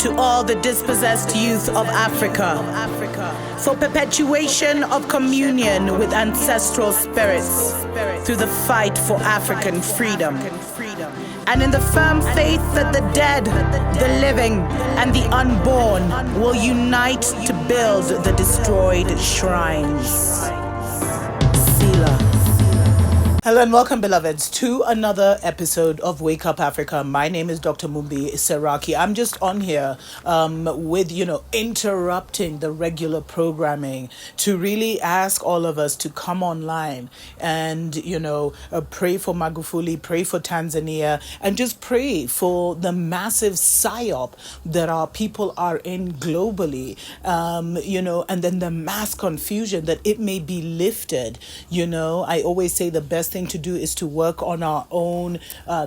to all the dispossessed youth of Africa, for perpetuation of communion with ancestral spirits through the fight for African freedom, and in the firm faith that the dead, the living, and the unborn will unite to build the destroyed shrines. Selah. Hello and welcome, beloveds, to another episode of Wake Up Africa. My name is Dr. Mumbi Seraki. I'm just on here with, interrupting the regular programming to really ask all of us to come online and, pray for Magufuli, pray for Tanzania, and just pray for the massive psyop that our people are in globally, and then the mass confusion that it may be lifted. I always say the best thing to do is to work on our own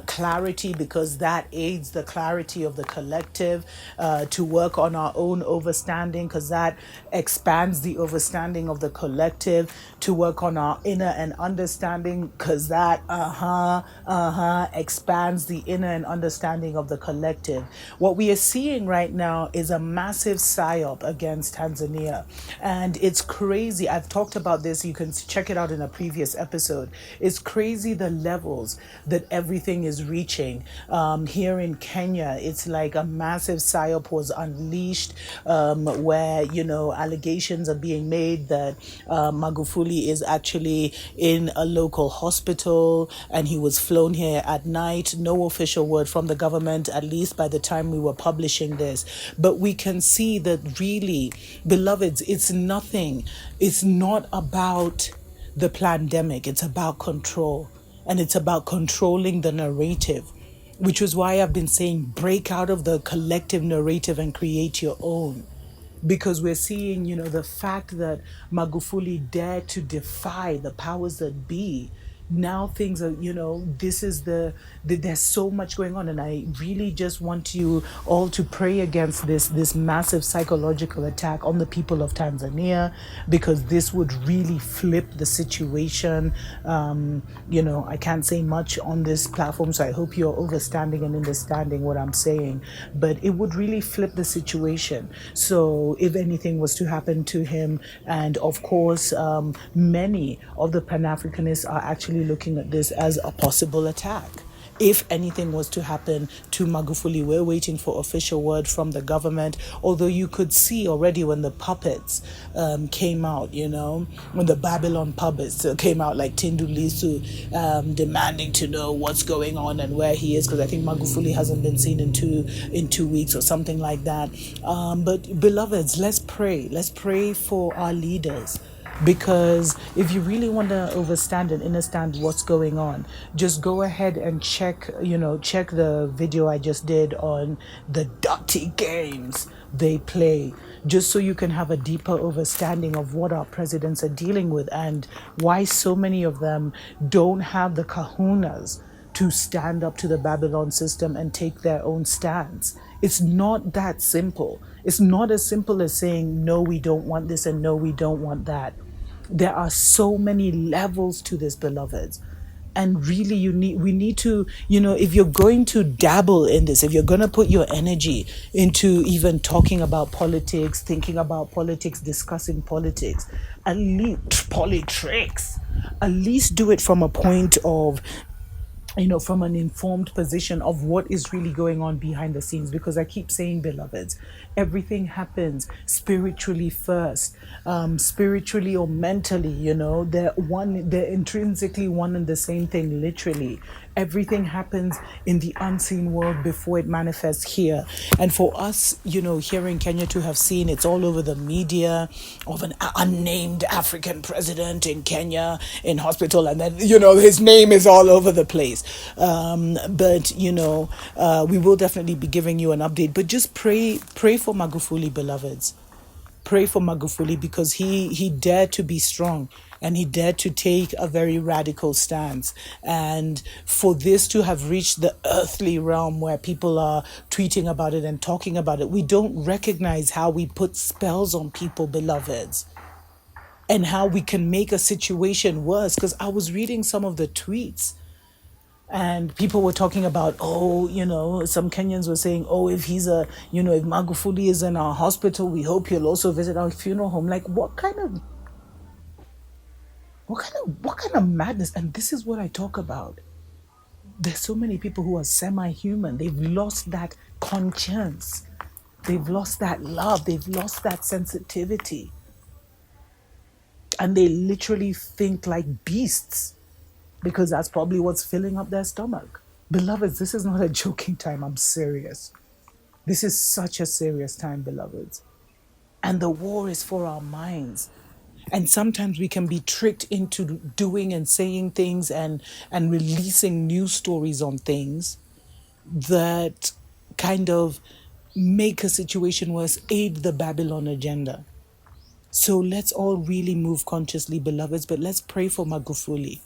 clarity, because that aids the clarity of the collective, to work on our own overstanding because that expands the overstanding of the collective, to work on our inner and understanding because that expands the inner and understanding of the collective. What we are seeing right now is a massive psyop against Tanzania, and it's crazy. I've talked about this, you can check it out in a previous episode. It's crazy the levels that everything is reaching. Here in Kenya, it's like a massive psyop was unleashed, where allegations are being made that Magufuli is actually in a local hospital and he was flown here at night. No official word from the government, at least by the time we were publishing this. But we can see that really, beloveds, it's nothing. It's not about the pandemic. It's about control, and it's about controlling the narrative, which is why I've been saying break out of the collective narrative and create your own. Because we're seeing, the fact that Magufuli dared to defy the powers that be. Now things are, there's so much going on, and I really just want you all to pray against this massive psychological attack on the people of Tanzania, because this would really flip the situation. I can't say much on this platform, so I hope you're overstanding and understanding what I'm saying, but it would really flip the situation. So if anything was to happen to him, and of course, many of the Pan-Africanists are actually looking at this as a possible attack. If anything was to happen to Magufuli, we're waiting for official word from the government, although you could see already when the puppets came out, when the Babylon puppets came out, like Tindu Lisu, demanding to know what's going on and where he is, because I think Magufuli hasn't been seen in 2 weeks or something like that. But beloveds, let's pray. Let's pray for our leaders. Because if you really want to overstand and understand what's going on, just go ahead and check the video I just did on the dirty games they play, just so you can have a deeper understanding of what our presidents are dealing with and why so many of them don't have the kahunas to stand up to the Babylon system and take their own stance. It's not that simple. It's not as simple as saying, no, we don't want this and no, we don't want that. There are so many levels to this, beloveds. And really, we need to, if you're going to dabble in this, if you're going to put your energy into even talking about politics, thinking about politics, discussing politics, at least do it from a point of, from an informed position of what is really going on behind the scenes. Because I keep saying, beloveds, everything happens spiritually first, spiritually or mentally, they're intrinsically one and the same thing, literally. Everything happens in the unseen world before it manifests here. And for us, here in Kenya to have seen, it's all over the media of an unnamed African president in Kenya in hospital, and then, his name is all over the place. But we will definitely be giving you an update. But just pray for Magufuli, beloveds. Pray for Magufuli, because he dared to be strong and he dared to take a very radical stance. And for this to have reached the earthly realm where people are tweeting about it and talking about it, we don't recognize how we put spells on people, beloveds, and how we can make a situation worse. Because I was reading some of the tweets And people were talking about, oh, some Kenyans were saying, oh, if if Magufuli is in our hospital, we hope he'll also visit our funeral home. Like, what kind of madness? And this is what I talk about. There's so many people who are semi-human. They've lost that conscience. They've lost that love. They've lost that sensitivity. And they literally think like beasts because that's probably what's filling up their stomach. Beloveds, this is not a joking time. I'm serious. This is such a serious time, beloveds. And the war is for our minds. And sometimes we can be tricked into doing and saying things and releasing news stories on things that kind of make a situation worse, aid the Babylon agenda. So let's all really move consciously, beloveds, but let's pray for Magufuli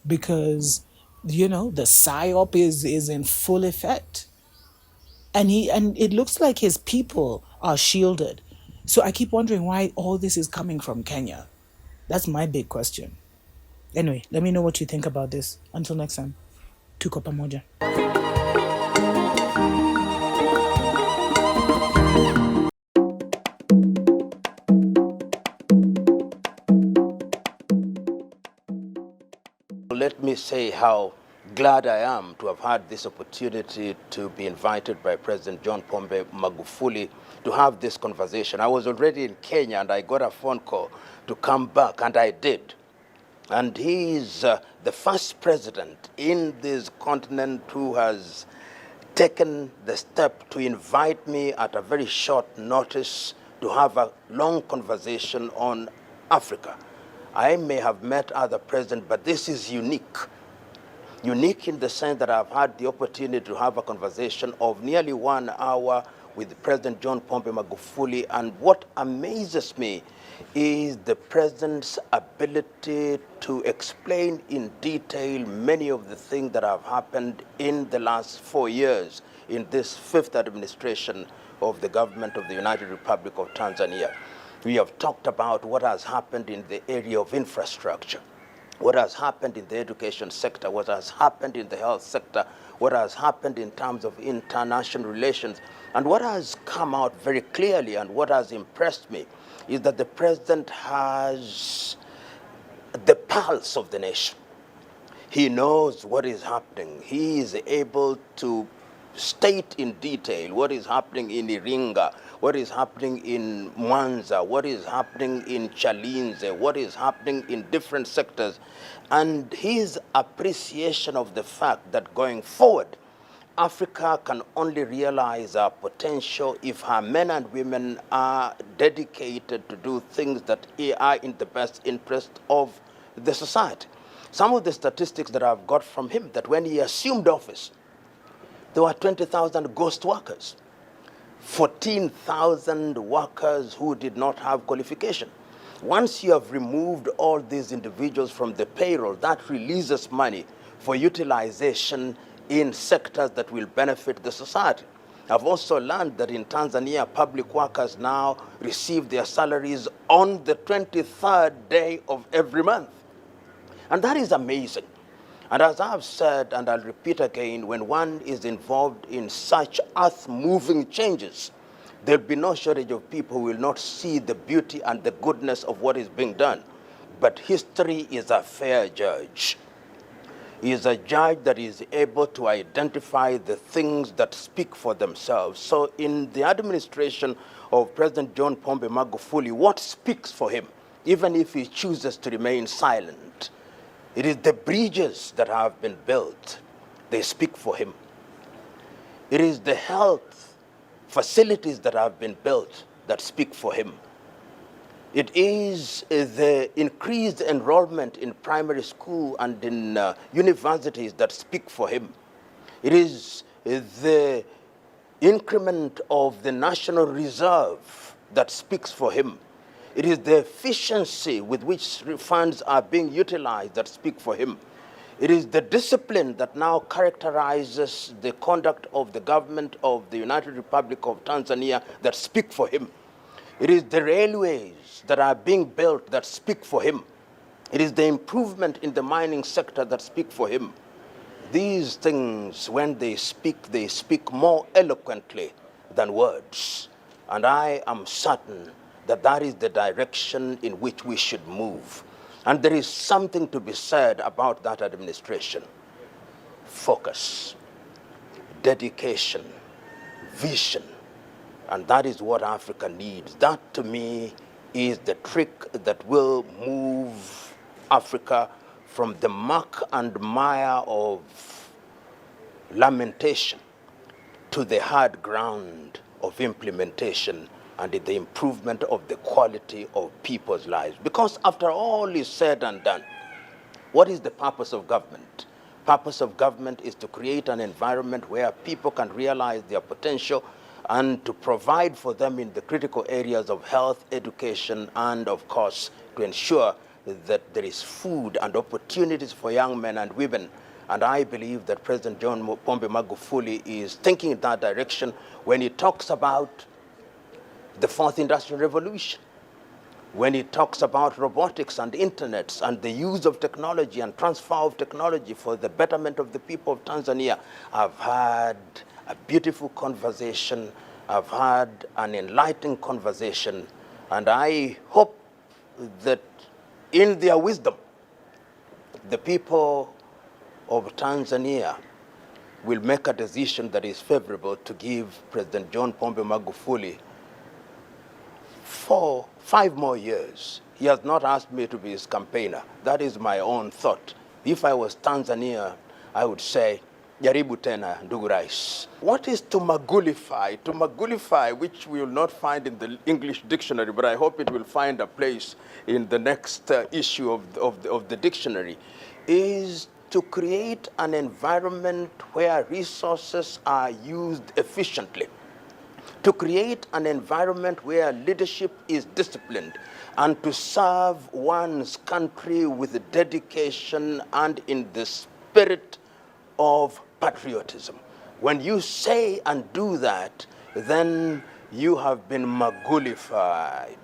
because, the psyop is in full effect. And it looks like his people are shielded. So I keep wondering why all this is coming from Kenya. That's my big question. Anyway, let me know what you think about this. Until next time, tuko pamoja. Let me say how glad I am to have had this opportunity to be invited by President John Pombe Magufuli to have this conversation. I was already in Kenya and I got a phone call to come back, and I did. And he is the first president in this continent who has taken the step to invite me at a very short notice to have a long conversation on Africa. I may have met other presidents, but this is unique. Unique in the sense that I've had the opportunity to have a conversation of nearly 1 hour with President John Pombe Magufuli. And what amazes me is the president's ability to explain in detail many of the things that have happened in the last 4 years in this fifth administration of the government of the United Republic of Tanzania. We have talked about what has happened in the area of infrastructure, what has happened in the education sector, what has happened in the health sector, what has happened in terms of international relations. And what has come out very clearly and what has impressed me is that the president has the pulse of the nation. He knows what is happening. He is able to state in detail what is happening in Iringa, what is happening in Mwanza, what is happening in Chalinze, what is happening in different sectors. And his appreciation of the fact that going forward, Africa can only realize our potential if her men and women are dedicated to do things that are in the best interest of the society. Some of the statistics that I've got from him, that when he assumed office, there were 20,000 ghost workers, 14,000 workers who did not have qualification. Once you have removed all these individuals from the payroll, that releases money for utilization in sectors that will benefit the society. I've also learned that in Tanzania, public workers now receive their salaries on the 23rd day of every month. And that is amazing. And as I've said, and I'll repeat again, when one is involved in such earth-moving changes, there'll be no shortage of people who will not see the beauty and the goodness of what is being done. But history is a fair judge. He is a judge that is able to identify the things that speak for themselves. So in the administration of President John Pombe Magufuli, what speaks for him, even if he chooses to remain silent? It is the bridges that have been built. They speak for him. It is the health facilities that have been built that speak for him. It is the increased enrollment in primary school and in universities that speak for him. It is the increment of the National Reserve that speaks for him. It is the efficiency with which funds are being utilized that speak for him. It is the discipline that now characterizes the conduct of the government of the United Republic of Tanzania that speak for him. It is the railways that are being built that speak for him. It is the improvement in the mining sector that speak for him. these things, when they speak more eloquently than words. And I am certain that that is the direction in which we should move. And there is something to be said about that administration. Focus, dedication, vision. And that is what Africa needs. That, to me, is the trick that will move Africa from the muck and mire of lamentation to the hard ground of implementation and the improvement of the quality of people's lives. Because after all is said and done, what is the purpose of government? Purpose of government is to create an environment where people can realize their potential and to provide for them in the critical areas of health, education, and of course, to ensure that there is food and opportunities for young men and women. And I believe that President John Pombe Magufuli is thinking in that direction when he talks about the fourth industrial revolution, when he talks about robotics and internets and the use of technology and transfer of technology for the betterment of the people of Tanzania. I've had a beautiful conversation. I've had an enlightening conversation. And I hope that in their wisdom, the people of Tanzania will make a decision that is favorable to give President John Pombe Magufuli for 5 more years. He has not asked me to be his campaigner. That is my own thought. If I was Tanzania, I would say, jaribu tena ndugu rais. What is to magulify? To magulify, which we will not find in the English dictionary, but I hope it will find a place in the next issue of the dictionary, is to create an environment where resources are used efficiently, to create an environment where leadership is disciplined, and to serve one's country with dedication and in the spirit of patriotism. When you say and do that, then you have been magulified.